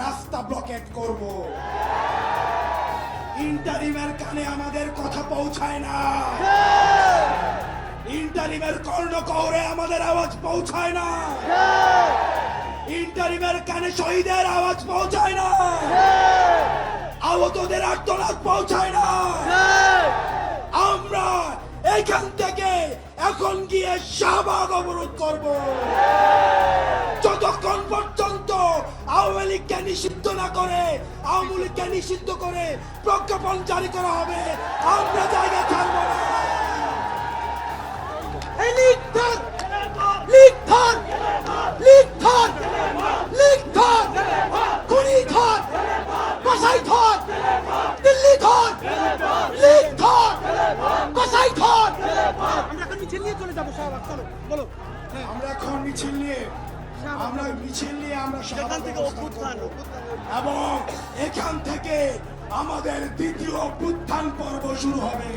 রাস্তা ব্লকেট করব। ইন্টারিমের কানে আমাদের কথা পৌঁছায় না, ইন্টারিমের কর্ণকৌরে আমাদের আওয়াজ পৌঁছায় না, ইন্টারিমের কানে শহীদের আওয়াজ পৌঁছায় না, আহতদের আর্তনাদ পৌঁছায় না। আমরা এখান থেকে এখন গিয়ে শাহবাগ অবরোধ করব। যতক্ষণ পর্যন্ত আওয়ামী লীগকে নিষিদ্ধ না করে, আওয়ামী লীগকে নিষিদ্ধ করে প্রজ্ঞাপন জারি করা হবে, আমরা জায়গা ছাড়ব না। লীগ ধর, লীগ ধর, লীগ ধর, লীগ ধর, খুনি ধর, কসাই ধর, দিল্লি ধর, লীগ ধর, কসাই ধর। আমরা এখন মিছিল নিয়ে চলে যাবো শাহবাগ, চলো বলো। আমরা এখন মিছিল নিয়ে আমরা সেখান থেকে অভ্যুত্থান এবং এখান থেকে আমাদের দ্বিতীয় অভ্যুত্থান পর্ব শুরু হবে।